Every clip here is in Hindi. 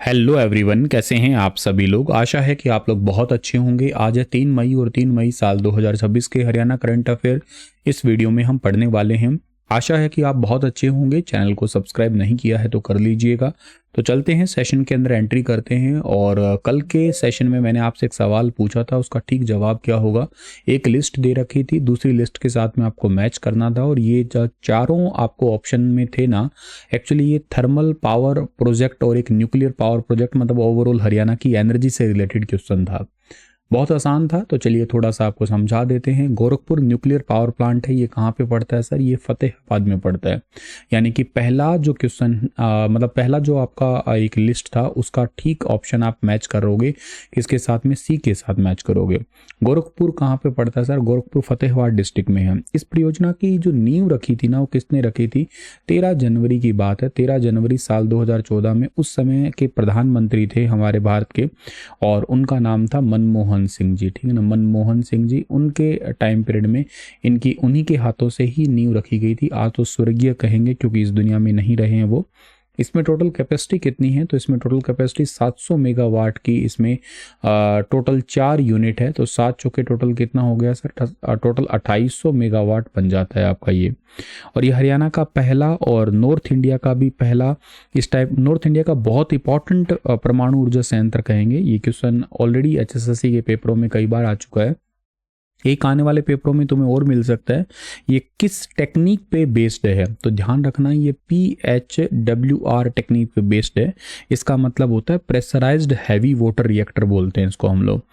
हेलो एवरीवन, कैसे हैं आप सभी लोग। आशा है कि आप लोग बहुत अच्छे होंगे। आज है 3 मई और 3 मई साल 2026 के हरियाणा करंट अफेयर इस वीडियो में हम पढ़ने वाले हैं। आशा है कि आप बहुत अच्छे होंगे। चैनल को सब्सक्राइब नहीं किया है तो कर लीजिएगा। तो चलते हैं सेशन के अंदर एंट्री करते हैं। और कल के सेशन में मैंने आपसे एक सवाल पूछा था, उसका ठीक जवाब क्या होगा। एक लिस्ट दे रखी थी, दूसरी लिस्ट के साथ में आपको मैच करना था। और ये जो चारों आपको ऑप्शन में थे ना, एक्चुअली ये थर्मल पावर प्रोजेक्ट और एक न्यूक्लियर पावर प्रोजेक्ट, मतलब ओवरऑल हरियाणा की एनर्जी से रिलेटेड क्वेश्चन था। बहुत आसान था, तो चलिए थोड़ा सा आपको समझा देते हैं। गोरखपुर न्यूक्लियर पावर प्लांट है, ये कहाँ पे पड़ता है सर? ये फतेहाबाद में पड़ता है। यानी कि पहला जो क्वेश्चन मतलब पहला जो आपका एक लिस्ट था, उसका ठीक ऑप्शन आप मैच करोगे किसके साथ में? सी के साथ मैच करोगे। गोरखपुर कहाँ पे पड़ता है सर? गोरखपुर फतेहाबाद डिस्ट्रिक्ट में है। इस परियोजना की जो नींव रखी थी ना, वो किसने रखी थी? 13 जनवरी की बात है। 13 जनवरी साल 2014 में उस समय के प्रधानमंत्री थे हमारे भारत के, और उनका नाम था मनमोहन सिंह जी। ठीक है ना, मनमोहन सिंह जी। उनके टाइम पीरियड में इनकी उन्हीं के हाथों से ही नींव रखी गई थी। आज तो स्वर्गीय कहेंगे क्योंकि इस दुनिया में नहीं रहे हैं वो। इसमें टोटल कैपेसिटी कितनी है? तो इसमें टोटल कैपेसिटी 700 मेगावाट की इसमें टोटल 4 यूनिट है। तो 7 चौके टोटल कितना हो गया सर? टोटल 2800 मेगावाट बन जाता है आपका ये। और ये हरियाणा का पहला और नॉर्थ इंडिया का भी पहला इस टाइप, नॉर्थ इंडिया का बहुत इंपॉर्टेंट परमाणु ऊर्जा संयंत्र कहेंगे। ये क्वेश्चन ऑलरेडी एचएसएससी के पेपरों में कई बार आ चुका है। एक आने वाले पेपरों में तुम्हें और मिल सकता है। ये किस टेक्निक पे बेस्ड है? तो ध्यान रखना, ये PHWR टेक्निक पे बेस्ड है। इसका मतलब होता है प्रेशराइज्ड हैवी वाटर रिएक्टर बोलते हैं इसको हम लोग।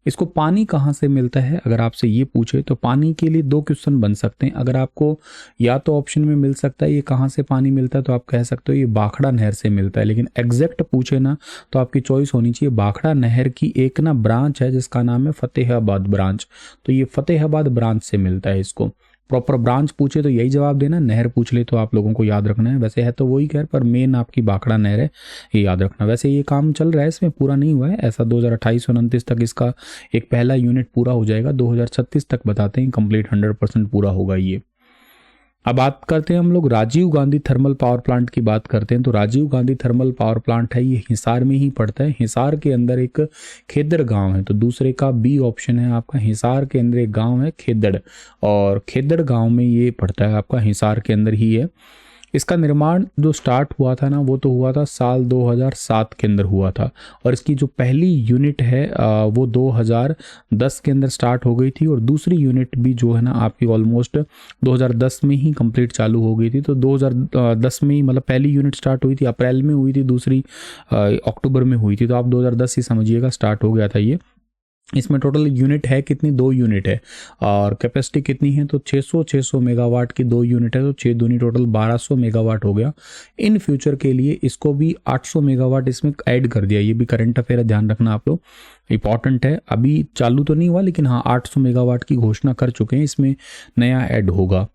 इसको पानी कहाँ से मिलता है अगर आपसे ये पूछे तो पानी के लिए 2 क्वेश्चन बन सकते हैं। अगर आपको या तो ऑप्शन में मिल सकता है ये कहाँ से पानी मिलता है, तो आप कह सकते हो ये भाखड़ा नहर से मिलता है। लेकिन एग्जैक्ट पूछे ना, तो आपकी चॉइस होनी चाहिए भाखड़ा नहर की एक ना ब्रांच है जिसका नाम है फतेहाबाद ब्रांच। तो ये फतेहाबाद ब्रांच से मिलता है। इसको प्रॉपर ब्रांच पूछे तो यही जवाब देना, नहर पूछ ले तो आप लोगों को याद रखना है। वैसे है तो वही खैर, पर मेन आपकी भाखड़ा नहर है, ये याद रखना। वैसे ये काम चल रहा है, इसमें पूरा नहीं हुआ है ऐसा। 2028-29 तक इसका एक पहला यूनिट पूरा हो जाएगा। 2036 तक बताते हैं कंप्लीट 100% पूरा होगा ये। अब बात करते हैं हम लोग Rajiv Gandhi thermal power plant की बात करते हैं। तो Rajiv Gandhi thermal power plant है, ये हिसार में ही पड़ता है। हिसार के अंदर एक खेदड़ गांव है, तो दूसरे का बी ऑप्शन है आपका। हिसार के अंदर एक गांव है खेदड़, और खेदड़ गांव में ये पड़ता है आपका, हिसार के अंदर ही है। इसका निर्माण जो स्टार्ट हुआ था ना, वो तो हुआ था साल 2007 के अंदर हुआ था। और इसकी जो पहली यूनिट है वो 2010 के अंदर स्टार्ट हो गई थी। और दूसरी यूनिट भी जो है ना आपकी ऑलमोस्ट 2010 में ही कंप्लीट चालू हो गई थी। तो 2010 में ही, मतलब पहली यूनिट स्टार्ट हुई थी अप्रैल में हुई थी, दूसरी अक्टूबर में हुई थी। तो आप 2010 ही समझिएगा स्टार्ट हो गया था ये। इसमें टोटल यूनिट है कितनी? 2 यूनिट है। और कैपेसिटी कितनी है? तो 600 मेगावाट की 2 यूनिट है। तो 6 दूनी टोटल 1200 मेगावाट हो गया। इन फ्यूचर के लिए इसको भी 800 मेगावाट इसमें ऐड कर दिया। ये भी करंट अफेयर है, ध्यान रखना आप लोग, इंपॉर्टेंट है। अभी चालू तो नहीं हुआ, लेकिन हाँ 800 मेगावाट की घोषणा कर चुके हैं, इसमें नया ऐड होगा।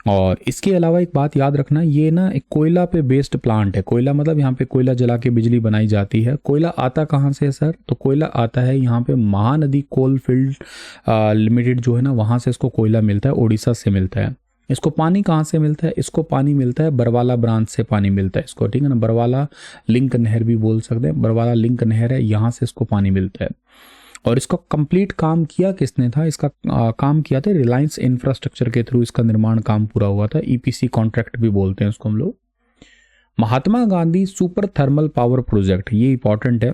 और इसके अलावा एक बात याद रखना, ये ना एक कोयला पे बेस्ड प्लांट है। कोयला मतलब यहाँ पे कोयला जला के बिजली बनाई जाती है। कोयला आता कहाँ से है सर? तो कोयला आता है यहाँ पे महानदी कोल फील्ड लिमिटेड जो है ना, वहाँ से इसको कोयला मिलता है, उड़ीसा से मिलता है। इसको पानी कहाँ से मिलता है? इसको पानी मिलता है बरवाला ब्रांच से पानी मिलता है इसको, ठीक है ना। बरवाला लिंक नहर भी बोल सकते हैं, बरवाला लिंक नहर है, यहाँ से इसको पानी मिलता है। और इसका कंप्लीट काम किया किसने था? इसका काम किया था रिलायंस इंफ्रास्ट्रक्चर के थ्रू इसका निर्माण काम पूरा हुआ था। EPC कॉन्ट्रैक्ट भी बोलते हैं उसको हम लोग। Mahatma Gandhi super thermal power project, ये इंपॉर्टेंट है,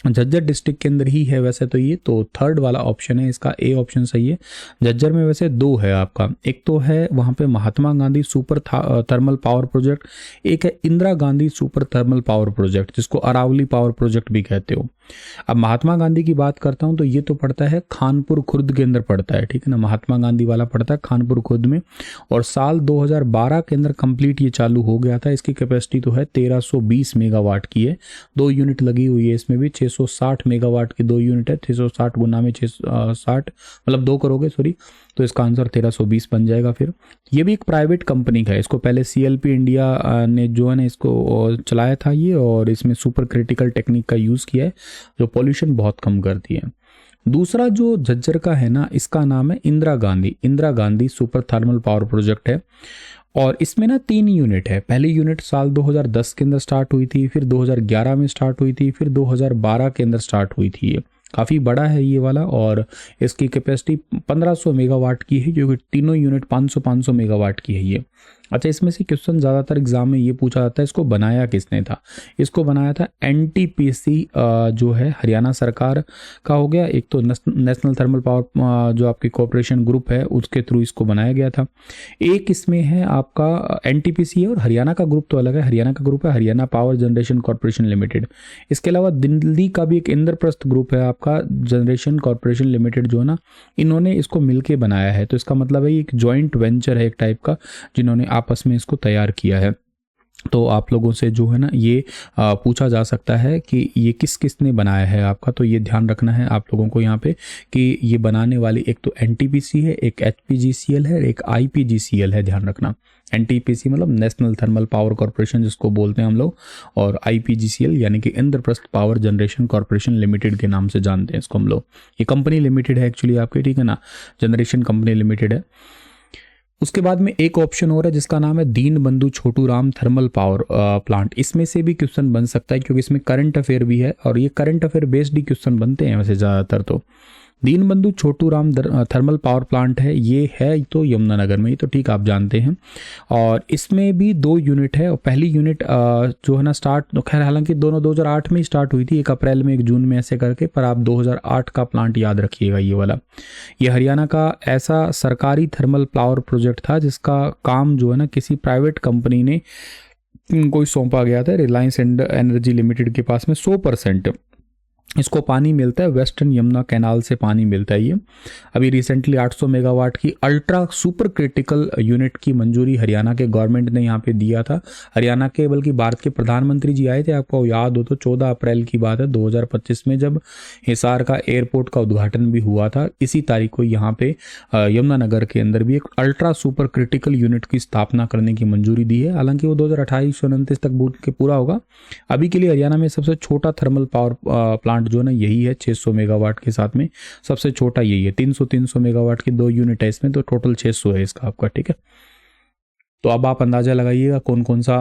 झज्जर डिस्ट्रिक्ट के अंदर ही है वैसे तो ये। तो थर्ड वाला ऑप्शन है इसका, ए ऑप्शन सही है। झज्जर में वैसे 2 है आपका, एक तो है वहाँ पे Mahatma Gandhi super thermal power project, एक है Indira Gandhi super thermal power project, जिसको अरावली पावर प्रोजेक्ट भी कहते हो। अब महात्मा गांधी की बात करता हूँ तो ये तो पड़ता है खानपुर खुर्द के अंदर पड़ता है, ठीक है ना। महात्मा गांधी वाला पड़ता है खानपुर खुर्द में, और साल 2012 के अंदर कंप्लीट ये चालू हो गया था। इसकी कैपेसिटी तो है 1320 मेगावाट की है। 2 यूनिट लगी हुई है इसमें भी, 660 मेगावाट की 2 यूनिट है। 660 गुना में 660 मतलब 2 करोगे सॉरी, तो इसका आंसर 1320 बन जाएगा। फिर ये भी एक प्राइवेट कंपनी का है, इसको पहले CLP इंडिया ने जो है ना इसको चलाया था ये, और इसमें सुपर क्रिटिकल टेक्निक का यूज़ किया है जो पॉल्यूशन बहुत कम करती है। दूसरा जो झज्जर का है ना, इसका नाम है Indira Gandhi super thermal power project है। और इसमें ना 3 यूनिट है। पहली यूनिट साल 2010 के अंदर स्टार्ट हुई थी, फिर 2011 में स्टार्ट हुई थी, फिर 2012 के अंदर स्टार्ट हुई थी। ये काफ़ी बड़ा है ये वाला, और इसकी कैपेसिटी 1500 मेगावाट की है, क्योंकि तीनों यूनिट 500 मेगावाट की है ये। अच्छा, इसमें से क्वेश्चन ज़्यादातर एग्जाम में ये पूछा जाता है, इसको बनाया किसने था। इसको बनाया था एनटीपीसी जो है हरियाणा सरकार का हो गया, एक तो नेशनल थर्मल पावर जो आपकी कॉरपोरेशन ग्रुप है उसके थ्रू इसको बनाया गया था। एक इसमें है आपका एनटीपीसी है, और हरियाणा का ग्रुप तो अलग है। हरियाणा का ग्रुप है Haryana power generation corporation limited. इसके अलावा दिल्ली का भी एक इंद्रप्रस्थ ग्रुप है आपका जनरेशन कॉरपोरेशन लिमिटेड, जो ना इन्होंने इसको मिलके बनाया है। तो इसका मतलब है ये एक जॉइंट वेंचर है एक टाइप का, जिन्होंने आपस में इसको तैयार किया है। तो आप लोगों से जो है ना ये पूछा जा सकता है कि ये किस किस ने बनाया है आपका, तो ये ध्यान रखना है आप लोगों को यहाँ पे कि ये बनाने वाली एक तो एनटीपीसी है, एक एचपीजीसीएल है, एक आईपीजीसीएल है। ध्यान रखना, एनटीपीसी मतलब नेशनल थर्मल पावर कॉरपोरेशन जिसको बोलते हैं हम लोग, और आईपीजीसीएल यानी कि Indraprastha power generation corporation limited के नाम से जानते हैं इसको हम लोग। ये कंपनी लिमिटेड है एक्चुअली आपकी, ठीक है ना, जनरेशन कंपनी लिमिटेड है। उसके बाद में एक ऑप्शन और है जिसका नाम है Deenbandhu Chhoturam thermal power plant. इसमें से भी क्वेश्चन बन सकता है, क्योंकि इसमें करंट अफेयर भी है, और ये करंट अफेयर बेस्ड ही क्वेश्चन बनते हैं वैसे ज़्यादातर। तो Deenbandhu Chhoturam thermal power plant है, ये है तो यमुनानगर में, ये तो ठीक आप जानते हैं। और इसमें भी 2 यूनिट है, और पहली यूनिट जो है ना स्टार्ट, खैर हालांकि दोनों 2008 में ही स्टार्ट हुई थी, एक अप्रैल में एक जून में ऐसे करके, पर आप 2008 का प्लांट याद रखिएगा ये वाला। ये हरियाणा का ऐसा सरकारी थर्मल पावर प्रोजेक्ट था जिसका काम जो है ना किसी प्राइवेट कंपनी ने कोई सौंपा गया था, रिलायंस एनर्जी लिमिटेड के पास में 100% इसको पानी मिलता है, वेस्टर्न यमुना कैनाल से पानी मिलता है ये। अभी रिसेंटली 800 मेगावाट की अल्ट्रा सुपर क्रिटिकल यूनिट की मंजूरी हरियाणा के गवर्नमेंट ने यहाँ पे दिया था। हरियाणा के बल्कि भारत के प्रधानमंत्री जी आए थे, आपको याद हो तो 14 अप्रैल की बात है 2025 में, जब हिसार का एयरपोर्ट का उद्घाटन भी हुआ था। इसी तारीख को यहाँ पे यमुनानगर के अंदर भी एक अल्ट्रा सुपर क्रिटिकल यूनिट की स्थापना करने की मंजूरी दी है। हालांकि वो 2028-29 तक बूट के पूरा होगा। अभी के लिए हरियाणा में सबसे छोटा थर्मल पावर प्लांट जो ना यही है, 600 मेगावाट के साथ में सबसे छोटा यही है। 300 मेगावाट की 2 यूनिट है इसमें, तो टोटल 600 है इसका आपका, ठीक है। तो अब आप अंदाजा लगाइएगा कौन कौन सा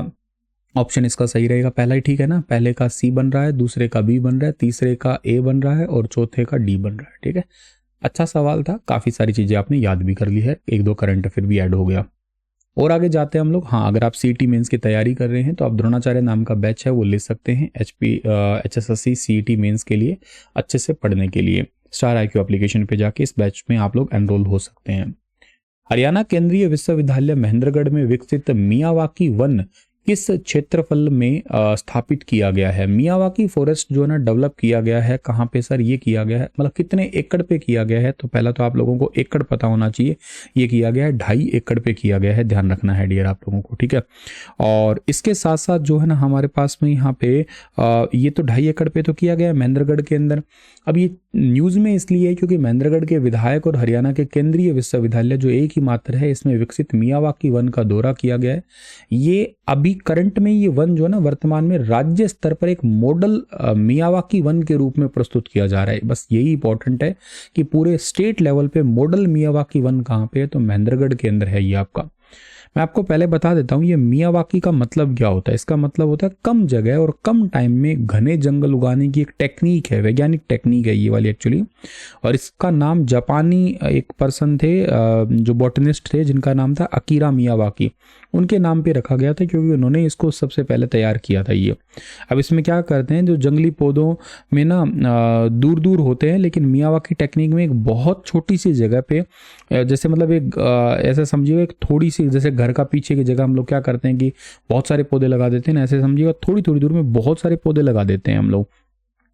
ऑप्शन इसका सही रहेगा। पहला ही ठीक है ना, पहले का सी बन रहा है, दूसरे का बी बन रहा है, तीसरे का ए बन रहा है, और चौथे का डी बन रहा है, ठीक है। अच्छा सवाल था, काफी सारी चीजें आपने याद भी कर ली है, 1-2 करंट अफेयर भी ऐड हो गया। और आगे जाते हैं हम लोग। हाँ, अगर आप सीईटी मेंस की तैयारी कर रहे हैं तो आप द्रोणाचार्य नाम का बैच है वो ले सकते हैं, HSSC सीईटी मेंस के लिए अच्छे से पढ़ने के लिए। स्टार IQ एप्लीकेशन पे जाके इस बैच में आप लोग एनरोल हो सकते हैं। हरियाणा केंद्रीय विश्वविद्यालय महेंद्रगढ़ में विकसित मियावाकी वन किस क्षेत्रफल में स्थापित किया गया है। मियावाकी फॉरेस्ट जो है ना डेवलप किया गया है कहाँ पे सर, ये किया गया है, मतलब कितने एकड़ पे किया गया है। तो पहला तो आप लोगों को एकड़ पता होना चाहिए, ये किया गया है 2.5 एकड़ पे किया गया है, ध्यान रखना है डियर आप लोगों को, ठीक है। और इसके साथ साथ जो है ना हमारे पास में यहाँ पे ये तो 2.5 एकड़ पे तो किया गया है महेंद्रगढ़ के अंदर। अब ये न्यूज़ में इसलिए है क्योंकि महेंद्रगढ़ के विधायक और हरियाणा के केंद्रीय विश्वविद्यालय जो एक ही मात्र है इसमें विकसित मियावाकी वन का दौरा किया गया है। ये अभी करंट में ये वन जो है ना वर्तमान में राज्य स्तर पर एक मॉडल मियावाकी वन के रूप में प्रस्तुत किया जा रहा है। बस यही इंपॉर्टेंट है कि पूरे स्टेट लेवल पे मॉडल मियावाकी वन कहाँ पे है, तो महेंद्रगढ़ के अंदर है ये आपका। मैं आपको पहले बता देता हूँ ये मियावाकी का मतलब क्या होता है। इसका मतलब होता है कम जगह और कम टाइम में घने जंगल उगाने की एक टेक्निक है, वैज्ञानिक टेक्निक है ये वाली एक्चुअली। और इसका नाम जापानी एक पर्सन थे जो बॉटनिस्ट थे जिनका नाम था अकीरा मियावाकी, उनके नाम पे रखा गया था क्योंकि उन्होंने इसको सबसे पहले तैयार किया था ये। अब इसमें क्या करते हैं, जो जंगली पौधों में ना दूर दूर होते हैं, लेकिन मियावाकी टेक्निक में एक बहुत छोटी सी जगह पे, जैसे मतलब एक ऐसा समझिए एक थोड़ी सी, जैसे घर का पीछे की जगह हम लोग क्या करते हैं कि बहुत सारे पौधे लगा देते हैं ना, ऐसे समझिएगा थोड़ी थोड़ी दूर में बहुत सारे पौधे लगा देते हैं हम लोग।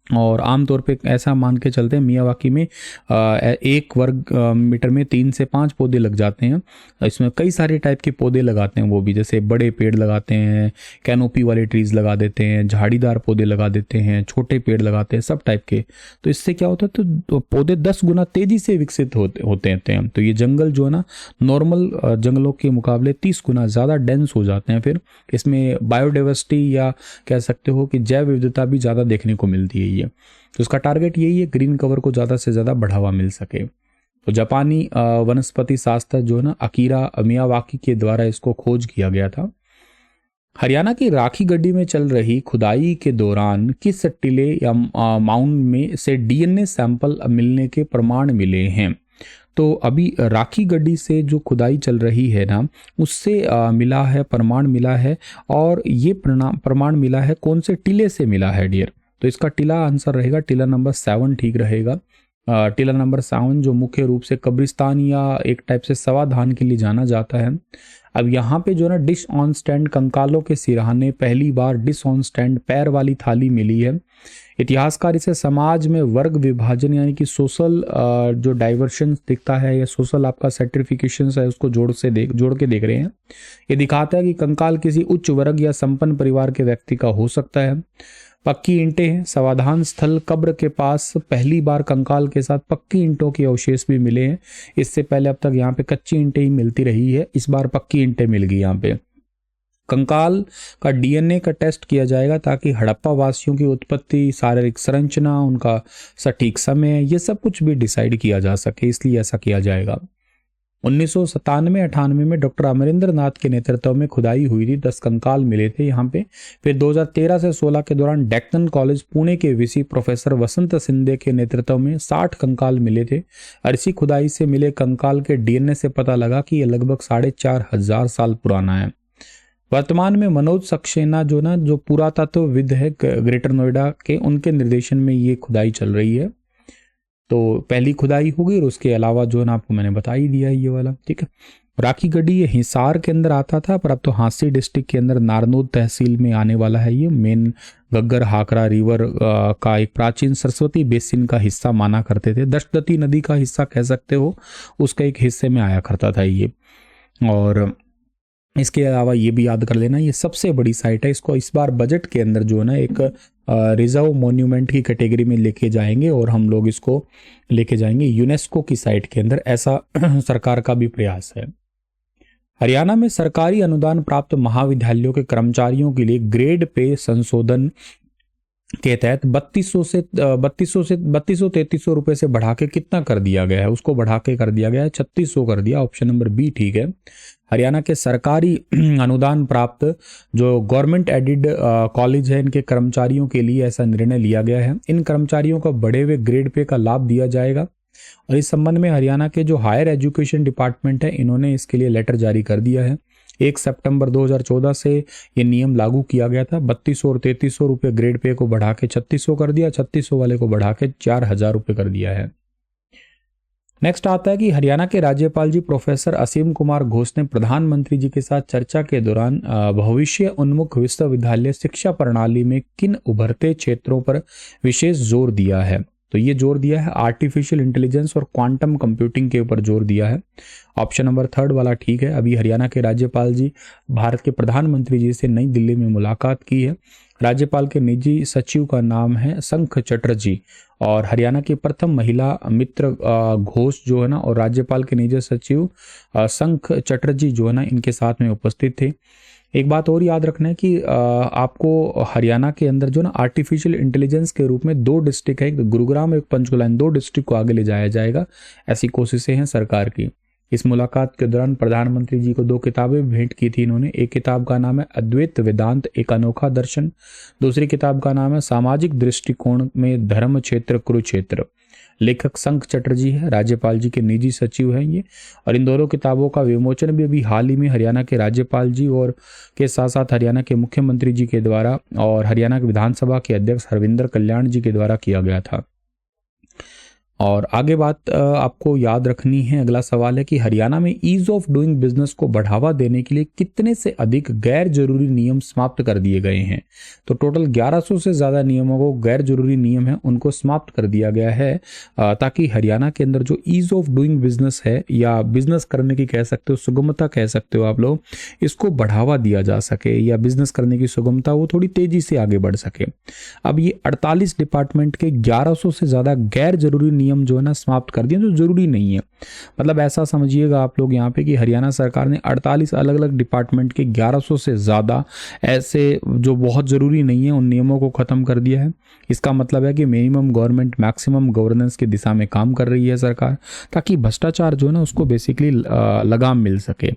और आमतौर पे ऐसा मान के चलते हैं मियावाकी में 1 वर्ग मीटर में 3 से 5 पौधे लग जाते हैं। इसमें कई सारे टाइप के पौधे लगाते हैं वो भी, जैसे बड़े पेड़ लगाते हैं, कैनोपी वाले ट्रीज लगा देते हैं, झाड़ीदार पौधे लगा देते हैं, छोटे पेड़ लगाते हैं, सब टाइप के। तो इससे क्या होता है, तो पौधे 10 गुना तेजी से विकसित होते हैं। तो ये जंगल जो है ना नॉर्मल जंगलों के मुकाबले 30 गुना ज़्यादा डेंस हो जाते हैं। फिर इसमें बायोडाइवर्सिटी या कह सकते हो कि जैव विविधता भी ज़्यादा देखने को मिलती है। तो उसका टारगेट यही है ग्रीन कवर को ज़्यादा से ज़्यादा बढ़ावा मिल सके। तो जापानी वनस्पति शास्त्र जो है ना अकीरा मियावाकी के द्वारा इसको खोज किया गया था। हरियाणा की राखी गड्डी में चल रही खुदाई के दौरान किस टीले या माउंड में से डीएनए सैंपल मिलने के प्रमाण मिले हैं? तो अभी राखी गड्डी से जो खुदाई चल रही है ना, उससे मिला है, प्रमाण मिला है, और ये प्रमाण मिला है कौन से टीले से मिला है डियर? तो इसका टीला आंसर रहेगा टीला नंबर 7 ठीक रहेगा। टीला नंबर 7 जो मुख्य रूप से कब्रिस्तान या एक टाइप से सवाधान के लिए जाना जाता है। अब यहाँ पे जो ना डिश ऑन स्टैंड कंकालों के सिरहाने, पहली बार डिश ऑन स्टैंड पैर वाली थाली मिली है। इतिहासकार इसे समाज में वर्ग विभाजन यानी कि सोशल जो डाइवर्शन दिखता है या सोशल आपका सर्टिफिकेशन है उसको जोड़ के देख रहे हैं। ये दिखाता है कि कंकाल किसी उच्च वर्ग या संपन्न परिवार के व्यक्ति का हो सकता है। पक्की ईंटें हैं, समाधान स्थल कब्र के पास पहली बार कंकाल के साथ पक्की ईंटों के अवशेष भी मिले हैं। इससे पहले अब तक यहाँ पे कच्ची ईंटें ही मिलती रही है, इस बार पक्की ईंटें मिल गई यहाँ पे। कंकाल का डीएनए का टेस्ट किया जाएगा ताकि हड़प्पा वासियों की उत्पत्ति, शारीरिक संरचना, उनका सटीक समय, ये सब कुछ भी डिसाइड किया जा सके, इसलिए ऐसा किया जाएगा। 1997-98 में डॉक्टर अमरिंदर नाथ के नेतृत्व में खुदाई हुई थी, 10 कंकाल मिले थे यहाँ पे। फिर 2013 से 16 के दौरान डेक्कन कॉलेज पुणे के वीसी प्रोफेसर वसंत सिंधे के नेतृत्व में 60 कंकाल मिले थे। और इसी खुदाई से मिले कंकाल के डीएनए से पता लगा कि यह लगभग 4500 साल पुराना है। वर्तमान में मनोज सक्सेना जो पुरातत्वविद है ग्रेटर नोएडा के, उनके निर्देशन में ये खुदाई चल रही है। तो पहली खुदाई होगी और उसके अलावा जो है ना आपको मैंने बता ही दिया है ये वाला, ठीक है। राखी गड्डी ये हिसार के अंदर आता था, पर अब तो हांसी डिस्ट्रिक्ट के अंदर नारनौल तहसील में आने वाला है। ये मेन गग्गर हाकरा रिवर का एक प्राचीन सरस्वती बेसिन का हिस्सा माना करते थे। दशदती नदी का हिस्सा कह सकते हो, उसका एक हिस्से में आया करता था ये। और इसके अलावा ये भी याद कर लेना, ये सबसे बड़ी साइट है। इसको इस बार बजट के अंदर जो है ना एक रिजर्व मॉन्यूमेंट की कैटेगरी में लेके जाएंगे और हम लोग इसको लेके जाएंगे यूनेस्को की साइट के अंदर, ऐसा सरकार का भी प्रयास है। हरियाणा में सरकारी अनुदान प्राप्त महाविद्यालयों के कर्मचारियों के लिए ग्रेड पे संशोधन के तहत 3200 रुपए से बढ़ा के कितना कर दिया गया है? उसको बढ़ा के कर दिया गया है 3600 कर दिया। ऑप्शन नंबर बी ठीक है। हरियाणा के सरकारी अनुदान प्राप्त जो गवर्नमेंट एडेड कॉलेज है, इनके कर्मचारियों के लिए ऐसा निर्णय लिया गया है। इन कर्मचारियों को बढ़े हुए ग्रेड पे का लाभ दिया जाएगा। और इस संबंध में हरियाणा के जो हायर एजुकेशन डिपार्टमेंट है, इन्होंने इसके लिए लेटर जारी कर दिया है। 1 सितंबर 2014 से ये नियम लागू किया गया था। 3200 और 3300 रुपये ग्रेड पे को बढ़ा के 3600 कर दिया, 3600 वाले को बढ़ा के 4000 रुपये कर दिया है। नेक्स्ट आता है कि हरियाणा के राज्यपाल जी प्रोफेसर असीम कुमार घोष ने प्रधानमंत्री जी के साथ चर्चा के दौरान भविष्य उन्मुख विश्वविद्यालय शिक्षा प्रणाली में किन उभरते क्षेत्रों पर विशेष जोर दिया है? तो ये जोर दिया है आर्टिफिशियल इंटेलिजेंस और क्वांटम कंप्यूटिंग के ऊपर जोर दिया है। ऑप्शन नंबर 3 वाला ठीक है। अभी हरियाणा के राज्यपाल जी भारत के प्रधानमंत्री जी से नई दिल्ली में मुलाकात की है। राज्यपाल के निजी सचिव का नाम है शंख चटर्जी, और हरियाणा की प्रथम महिला मित्र घोष जो है ना, और राज्यपाल के निजी सचिव शंख चटर्जी जो है ना, इनके साथ में उपस्थित थे। एक बात और याद रखना है कि आपको हरियाणा के अंदर जो ना आर्टिफिशियल इंटेलिजेंस के रूप में 2 डिस्ट्रिक्ट है, एक गुरुग्राम एक पंचकुला, 2 डिस्ट्रिक्ट को आगे ले जाया जाएगा, ऐसी कोशिशें हैं सरकार की। इस मुलाकात के दौरान प्रधानमंत्री जी को 2 किताबें भेंट की थी इन्होंने। एक किताब का नाम है अद्वैत वेदांत एक अनोखा दर्शन, दूसरी किताब का नाम है सामाजिक दृष्टिकोण में धर्म क्षेत्र कुरुक्षेत्र। लेखक शंख चटर्जी है, राज्यपाल जी के निजी सचिव हैं ये। और इन दोनों किताबों का विमोचन भी अभी हाल ही में हरियाणा के राज्यपाल जी और के साथ साथ हरियाणा के मुख्यमंत्री जी के द्वारा और हरियाणा के विधानसभा के अध्यक्ष हरविंदर कल्याण जी के द्वारा किया गया था। और आगे बात आपको याद रखनी है, अगला सवाल है कि हरियाणा में ईज ऑफ डूइंग बिजनेस को बढ़ावा देने के लिए कितने से अधिक गैर जरूरी नियम समाप्त कर दिए गए हैं? तो टोटल 1100 से ज़्यादा नियमों को, गैर जरूरी नियम है उनको समाप्त कर दिया गया है, ताकि हरियाणा के अंदर जो ईज ऑफ डूइंग बिजनेस है या बिजनेस करने की कह सकते हो, सुगमता कह सकते हो आप लोग, इसको बढ़ावा दिया जा सके या बिजनेस करने की सुगमता वो थोड़ी तेजी से आगे बढ़ सके। अब ये 48 डिपार्टमेंट के 1100 से ज़्यादा गैर जरूरी नियम जो है ना समाप्त कर दिए जो जरूरी नहीं है। मतलब ऐसा समझिएगा आप लोग यहाँ पे कि हरियाणा सरकार ने 48 अलग अलग डिपार्टमेंट के 1100 से ज़्यादा ऐसे जो बहुत ज़रूरी नहीं है उन नियमों को ख़त्म कर दिया है। इसका मतलब है कि मिनिमम गवर्नमेंट मैक्सिमम गवर्नेंस की दिशा में काम कर रही है सरकार, ताकि भ्रष्टाचार जो है ना उसको बेसिकली लगाम मिल सके।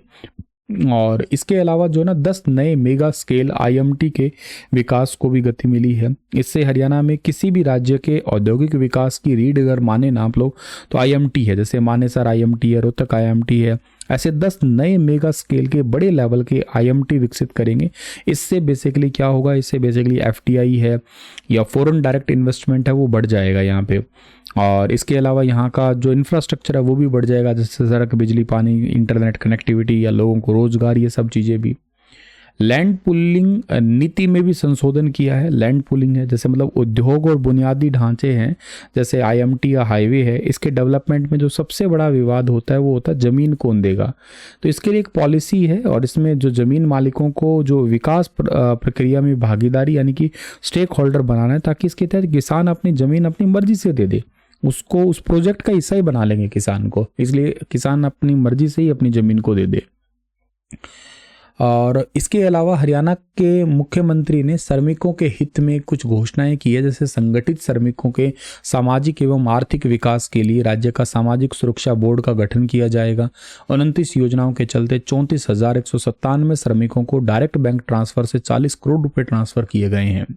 और इसके अलावा जो है ना 10 नए मेगा स्केल आईएमटी के विकास को भी गति मिली है। इससे हरियाणा में किसी भी राज्य के औद्योगिक विकास की रीढ़ अगर माने ना आप लोग तो आईएमटी है, जैसे मानेसर आईएमटी है, रोहतक आईएमटी है, ऐसे 10 नए मेगा स्केल के बड़े लेवल के आईएमटी विकसित करेंगे। इससे बेसिकली क्या होगा, इससे बेसिकली एफटीआई है या फॉरेन डायरेक्ट इन्वेस्टमेंट है वो बढ़ जाएगा यहाँ पे। और इसके अलावा यहाँ का जो इंफ्रास्ट्रक्चर है वो भी बढ़ जाएगा, जैसे सड़क, बिजली, पानी, इंटरनेट कनेक्टिविटी या लोगों को रोजगार, ये सब चीज़ें भी। लैंड पुलिंग नीति में भी संशोधन किया है। लैंड पुलिंग है जैसे मतलब उद्योग और बुनियादी ढांचे हैं, जैसे आईएमटी या हाईवे है, इसके डेवलपमेंट में जो सबसे बड़ा विवाद होता है वो होता है ज़मीन कौन देगा। तो इसके लिए एक पॉलिसी है और इसमें जो ज़मीन मालिकों को जो विकास प्रक्रिया में भागीदारी यानी कि स्टेक होल्डर बनाना है, ताकि इसके तहत किसान अपनी ज़मीन अपनी मर्जी से दे दे, उसको उस प्रोजेक्ट का हिस्सा ही बना लेंगे किसान को, इसलिए किसान अपनी मर्जी से ही अपनी ज़मीन को दे दे। और इसके अलावा हरियाणा के मुख्यमंत्री ने श्रमिकों के हित में कुछ घोषणाएं की है, जैसे संगठित श्रमिकों के सामाजिक एवं आर्थिक विकास के लिए राज्य का सामाजिक सुरक्षा बोर्ड का गठन किया जाएगा। 29 योजनाओं के चलते 34,197 श्रमिकों को डायरेक्ट बैंक ट्रांसफर से 40 करोड़ रुपए ट्रांसफर किए गए हैं।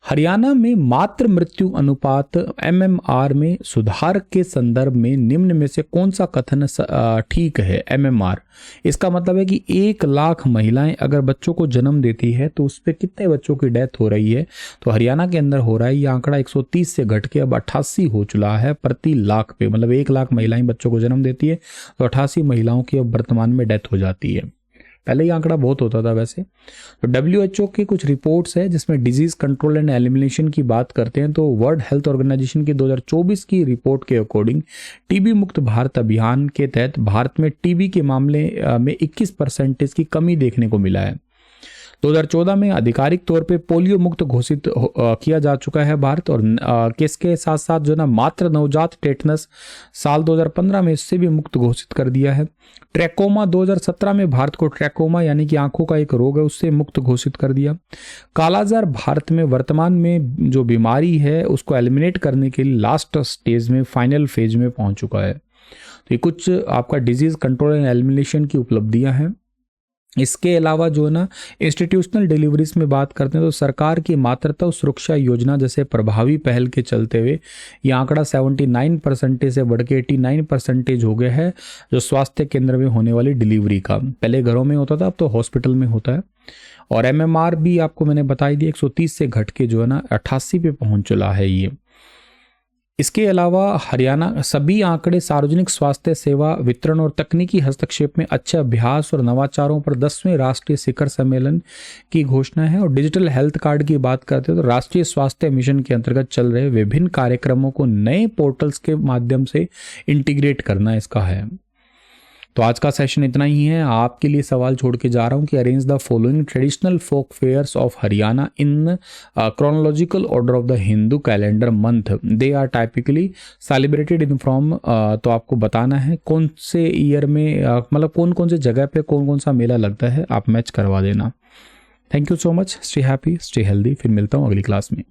हरियाणा में मातृ मृत्यु अनुपात एमएमआर में सुधार के संदर्भ में निम्न में से कौन सा कथन ठीक है। एमएमआर इसका मतलब है कि 1 लाख महिलाएं अगर बच्चों को जन्म देती है तो उस पर कितने बच्चों की डेथ हो रही है, तो हरियाणा के अंदर हो रहा है ये आंकड़ा 130 से घट के अब 88 हो चुका है प्रति लाख पे। मतलब 1 लाख महिलाएं बच्चों को जन्म देती है तो 88 महिलाओं की अब वर्तमान में डेथ हो जाती है। पहले ये आंकड़ा बहुत होता था वैसे। तो WHO की कुछ रिपोर्ट्स है जिसमें डिजीज कंट्रोल एंड एलिमिनेशन की बात करते हैं, तो वर्ल्ड हेल्थ ऑर्गेनाइजेशन की 2024 की रिपोर्ट के अकॉर्डिंग टीबी मुक्त भारत अभियान के तहत भारत में टीबी के मामले में 21% की कमी देखने को मिला है। 2014 में आधिकारिक तौर पे पोलियो मुक्त घोषित किया जा चुका है भारत, और इसके साथ साथ जो ना मात्र नवजात टेटनस साल 2015 में इससे भी मुक्त घोषित कर दिया है। ट्रैकोमा 2017 में भारत को ट्रैकोमा यानी कि आंखों का एक रोग है उससे मुक्त घोषित कर दिया। कालाजार भारत में वर्तमान में जो बीमारी है उसको एलिमिनेट करने के लिए लास्ट स्टेज में फाइनल फेज में पहुंच चुका है। तो ये कुछ आपका डिजीज कंट्रोल एंड एलिमिनेशन की उपलब्धियां हैं। इसके अलावा जो है ना इंस्टीट्यूशनल डिलीवरीज में बात करते हैं तो सरकार की मातृत्व सुरक्षा योजना जैसे प्रभावी पहल के चलते हुए ये आंकड़ा 79% से बढ़ के 89% हो गया है जो स्वास्थ्य केंद्र में होने वाली डिलीवरी का। पहले घरों में होता था, अब तो हॉस्पिटल में होता है। और एमएमआर भी आपको मैंने बताई दी 130 से घट के जो है ना 88 पे पहुंच चला है ये। इसके अलावा हरियाणा सभी आंकड़े सार्वजनिक स्वास्थ्य सेवा वितरण और तकनीकी हस्तक्षेप में अच्छे अभ्यास और नवाचारों पर 10वें राष्ट्रीय शिखर सम्मेलन की घोषणा है। और डिजिटल हेल्थ कार्ड की बात करते हैं तो राष्ट्रीय स्वास्थ्य मिशन के अंतर्गत चल रहे विभिन्न कार्यक्रमों को नए पोर्टल्स के माध्यम से इंटीग्रेट करना इसका है। तो आज का सेशन इतना ही है। आपके लिए सवाल छोड़ के जा रहा हूँ कि arrange the following traditional folk fairs of Haryana in chronological order of the Hindu calendar month, they are typically celebrated in from. तो आपको बताना है कौन से ईयर में मतलब कौन कौन से जगह पे कौन कौन सा मेला लगता है, आप मैच करवा देना। Thank you so much, stay happy, stay healthy. फिर मिलता हूँ अगली क्लास में।